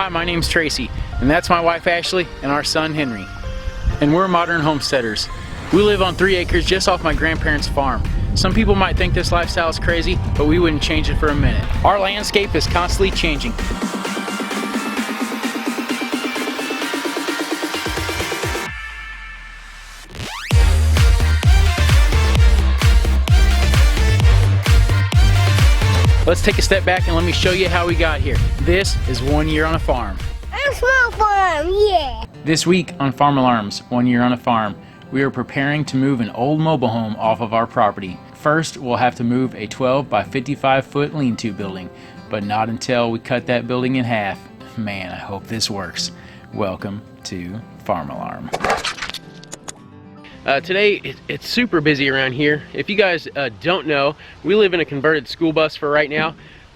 Hi, my name's Tracy, and that's my wife Ashley and our son Henry. And we're modern homesteaders. We live on 3 acres just off my grandparents' farm. Some people might think this lifestyle is crazy, but we wouldn't change it for a minute. Our landscape is constantly changing. Let's take a step back and let me show you how we got here. This is 1 year on a farm. A small farm, yeah. This week on Farm Alarms, 1 year on a farm, we are preparing to move an old mobile home off of our property. First, we'll have to move a 12 by 55 foot lean-to building, but not until we cut that building in half. Man, I hope this works. Welcome to Farm Alarm. Today, it's super busy around here. If you guys don't know, we live in a converted school bus for right now.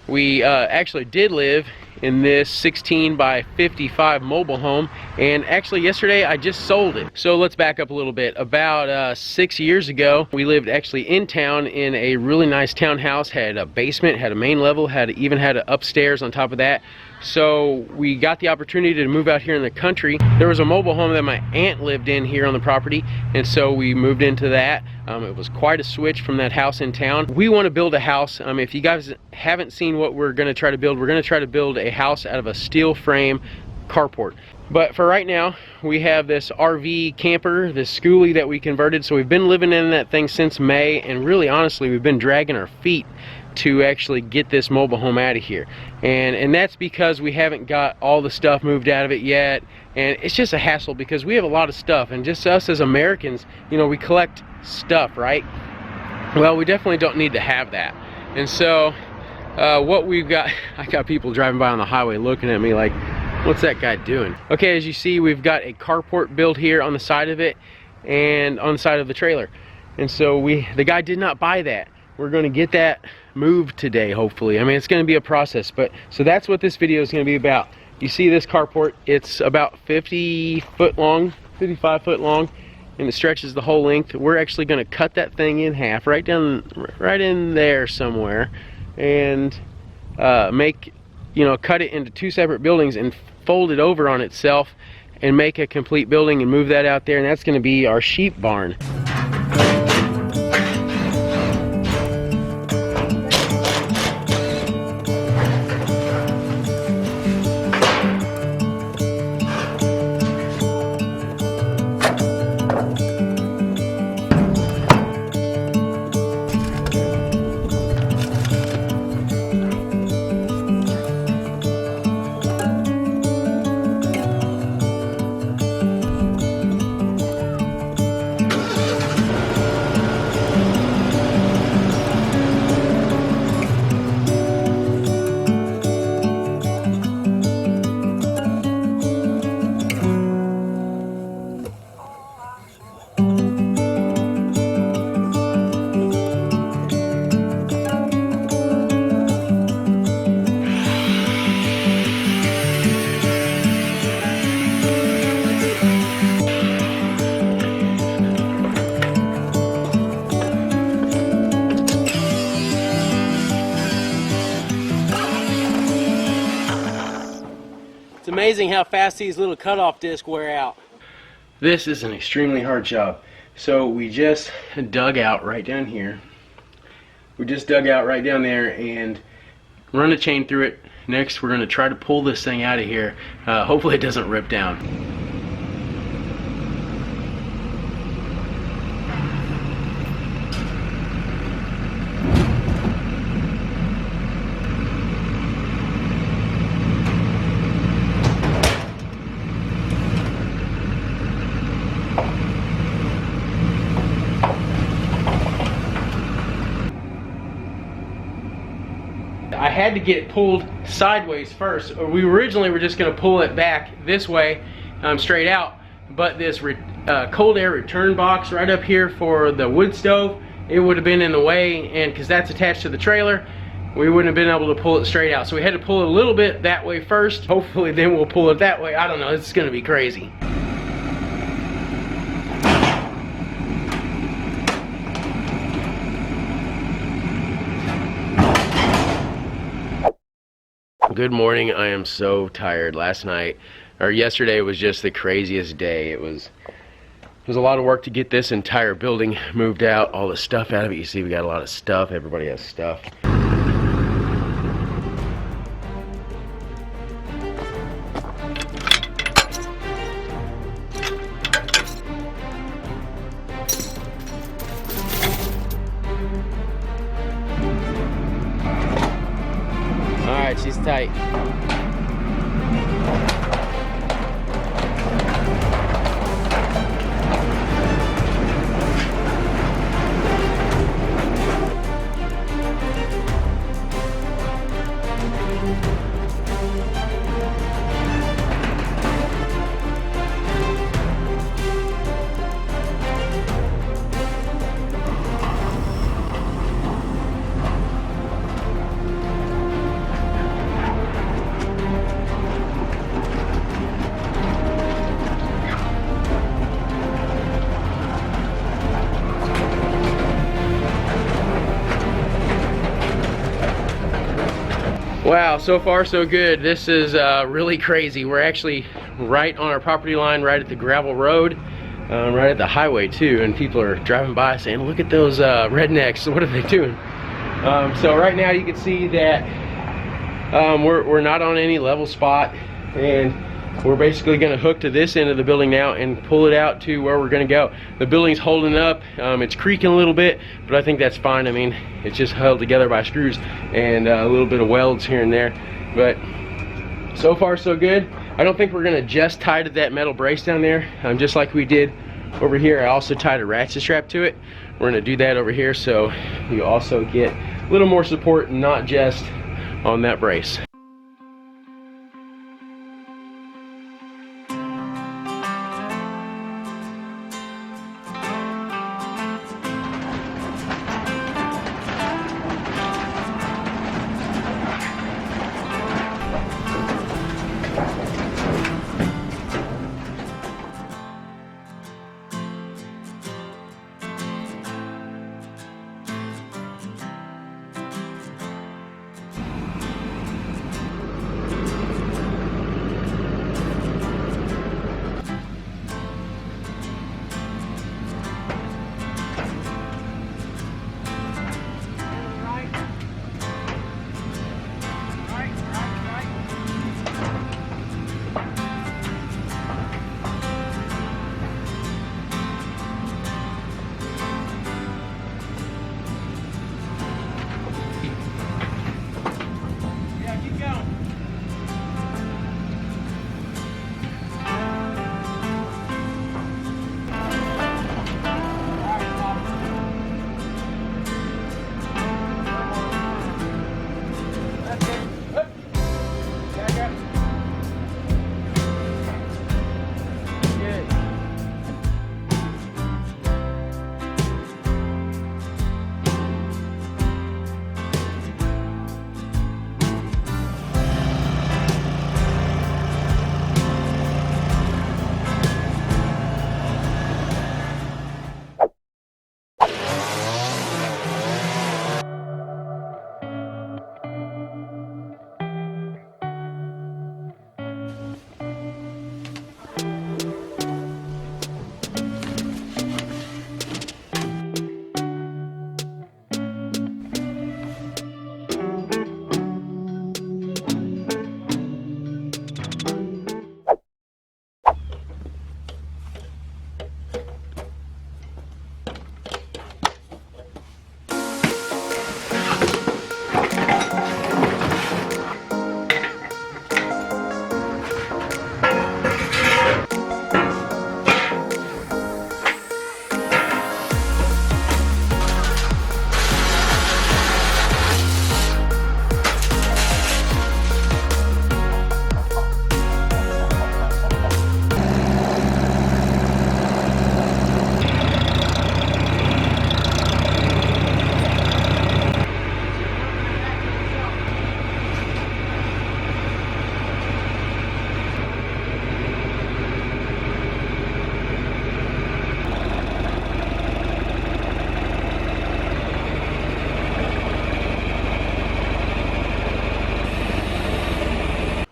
We actually did live in this 16 by 55 mobile home, and actually yesterday I just sold it. So let's back up a little bit. About 6 years ago, we lived actually in town in a really nice townhouse, had a basement, had a main level, even had an upstairs on top of that. So we got the opportunity to move out here in the country. There was a mobile home that my aunt lived in here on the property, and so we moved into that. It was quite a switch from that house in town. We want to build a house. If you guys haven't seen what we're going to try to build, we're going to try to build a house out of a steel frame carport. But for right now, we have this RV camper, this schoolie that we converted. So we've been living in that thing since May, and really honestly, we've been dragging our feet to actually get this mobile home out of here. And that's because we haven't got all the stuff moved out of it yet. And it's just a hassle because we have a lot of stuff, and just us as Americans, you know, we collect stuff, right? Well, we definitely don't need to have that. And so what we've got, I got people driving by on the highway looking at me like, what's that guy doing? Okay, as you see, we've got a carport built here on the side of it and on the side of the trailer. And so the guy did not buy that. We're going to get that moved today, hopefully. I mean, it's going to be a process, but so that's what this video is going to be about. You see this carport, it's about 50 foot long, 55 foot long, and it stretches the whole length. We're actually going to cut that thing in half, right in there somewhere, and cut it into 2 separate buildings and fold it over on itself and make a complete building and move that out there, and that's going to be our sheep barn. It's amazing how fast these little cutoff discs wear out. This is an extremely hard job. So we just dug out right down here. We just dug out right down there and run a chain through it. Next, we're going to try to pull this thing out of here. Hopefully it doesn't rip down. I had to get it pulled sideways first. We originally were just going to pull it back this way, straight out, but this cold air return box right up here for the wood stove, it would have been in the way, and because that's attached to the trailer, we wouldn't have been able to pull it straight out. So we had to pull it a little bit that way first. Hopefully then we'll pull it that way. I don't know, it's going to be crazy. Good morning. I am so tired. Last night, or yesterday, was just the craziest day. It was a lot of work to get this entire building moved out, all the stuff out of it. You see we got a lot of stuff. Everybody has stuff. Alright, she's tight. Wow, so far so good. This is really crazy. We're actually right on our property line, right at the gravel road, right at the highway too, and people are driving by saying, look at those rednecks, what are they doing? So right now you can see that we're not on any level spot, and we're basically going to hook to this end of the building now and pull it out to where we're going to go. The building's holding up. It's creaking a little bit, but I think that's fine. I mean, it's just held together by screws and a little bit of welds here and there. But so far so good. I don't think we're going to just tie to that metal brace down there, just like we did over here. I also tied a ratchet strap to it. We're going to do that over here so you also get a little more support, not just on that brace.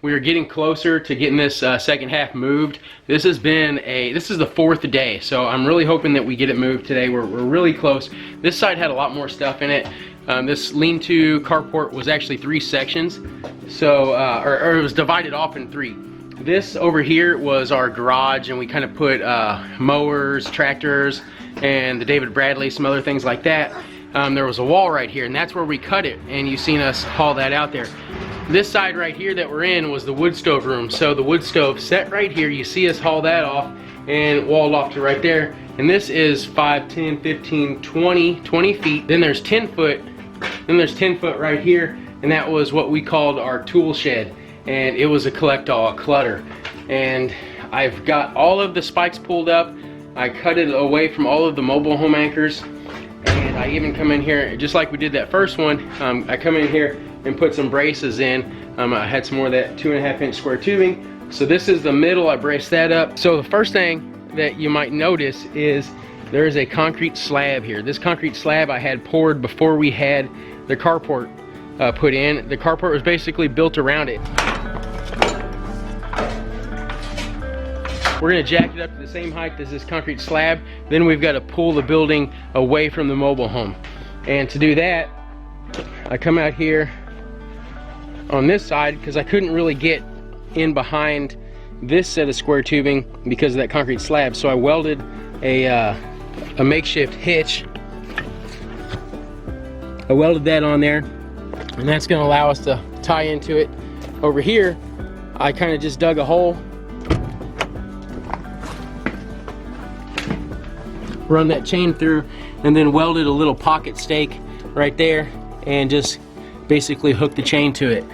we are getting closer to getting this second half moved. This is the fourth day, so I'm really hoping that we get it moved today. We're really close. This side had a lot more stuff in it. This lean-to carport was actually 3 sections, so or it was divided off in 3. This over here was our garage, and we kind of put mowers, tractors, and the David Bradley, some other things like that. There was a wall right here, and that's where we cut it, and you've seen us haul that out there. This side right here that we're in was the wood stove room, so the wood stove set right here. You see us haul that off and walled off to right there, and this is 5, 10, 15, 20 feet. Then there's 10 foot, then there's 10 foot right here, and that was what we called our tool shed, and it was a collect-all, a clutter. And I've got all of the spikes pulled up. I cut it away from all of the mobile home anchors, and I even come in here, just like we did that first one, I come in here and put some braces in. I had some more of that 2.5 inch square tubing. So this is the middle, I braced that up. So the first thing that you might notice is there is a concrete slab here. This concrete slab I had poured before we had the carport put in. The carport was basically built around it. We're gonna jack it up to the same height as this concrete slab. Then we've got to pull the building away from the mobile home. And to do that, I come out here on this side because I couldn't really get in behind this set of square tubing because of that concrete slab. So I welded a makeshift hitch. I welded that on there, and that's gonna allow us to tie into it. Over here, I kind of just dug a hole, run that chain through, and then welded a little pocket stake right there and just basically hook the chain to it.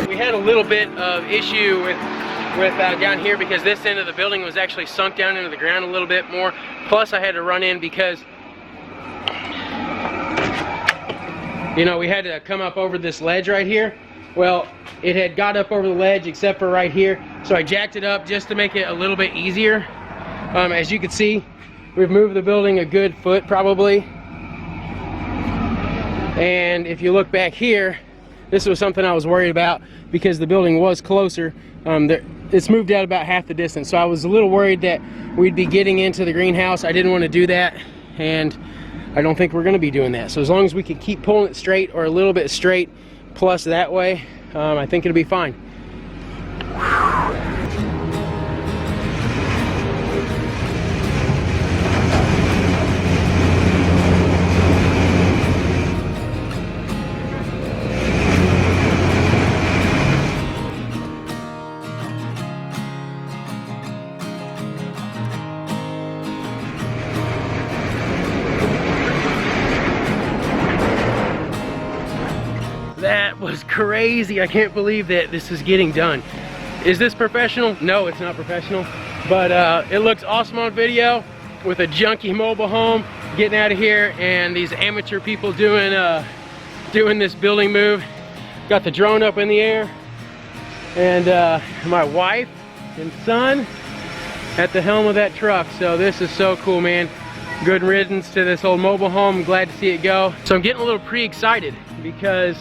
We had a little bit of issue with down here because this end of the building was actually sunk down into the ground a little bit more. Plus I had to run in because, you know, we had to come up over this ledge right here. Well, it had got up over the ledge except for right here, so I jacked it up just to make it a little bit easier. As you can see, we've moved the building a good foot probably. And if you look back here, this was something I was worried about because the building was closer. It's moved out about half the distance, so I was a little worried that we'd be getting into the greenhouse. I didn't want to do that, and I don't think we're going to be doing that. So as long as we can keep pulling it straight or a little bit straight plus that way, I think it'll be fine. That was crazy. I can't believe that this is getting done. Is this professional? No, it's not professional, but it looks awesome on video with a junky mobile home getting out of here and these amateur people doing this building move. Got the drone up in the air, and my wife and son at the helm of that truck. So this is so cool, man. Good riddance to this old mobile home. Glad to see it go. So I'm getting a little pre-excited because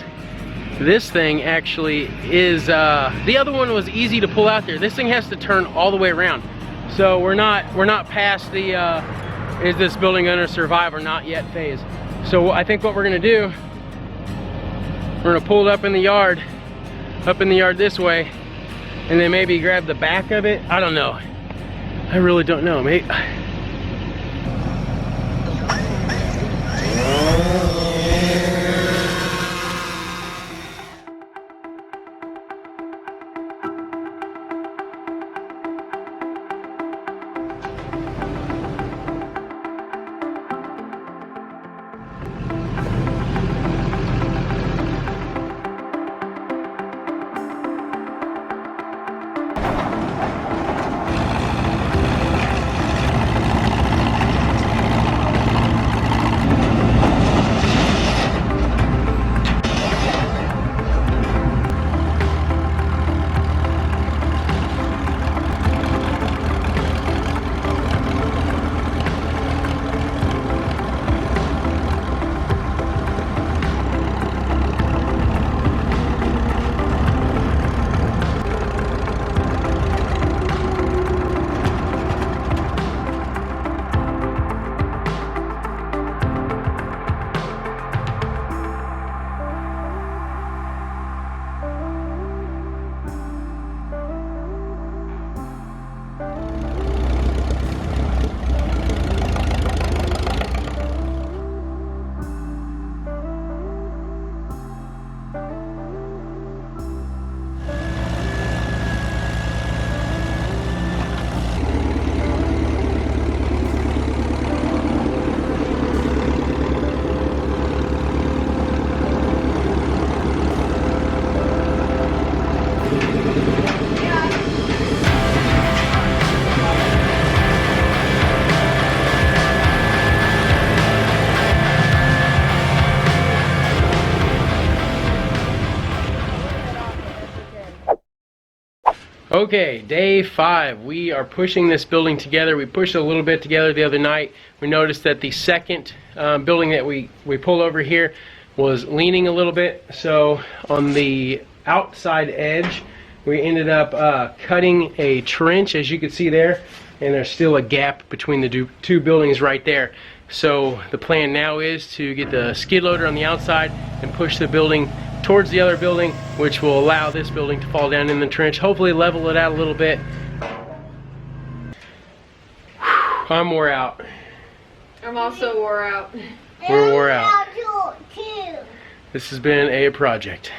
this thing actually is, the other one was easy to pull out there. This thing has to turn all the way around. So we're not past the is this building gonna survive or not yet phase. So I think what we're gonna do, we're gonna pull it up in the yard this way, and then maybe grab the back of it. I don't know. I really don't know, mate. Okay, day 5. We are pushing this building together. We pushed a little bit together the other night. We noticed that the second building that we pulled over here was leaning a little bit. So on the outside edge, we ended up cutting a trench, as you can see there, and there's still a gap between the two buildings right there. So the plan now is to get the skid loader on the outside and push the building towards the other building, which will allow this building to fall down in the trench, hopefully level it out a little bit. Whew, I'm wore out. I'm also wore out. We're wore out. This has been a project.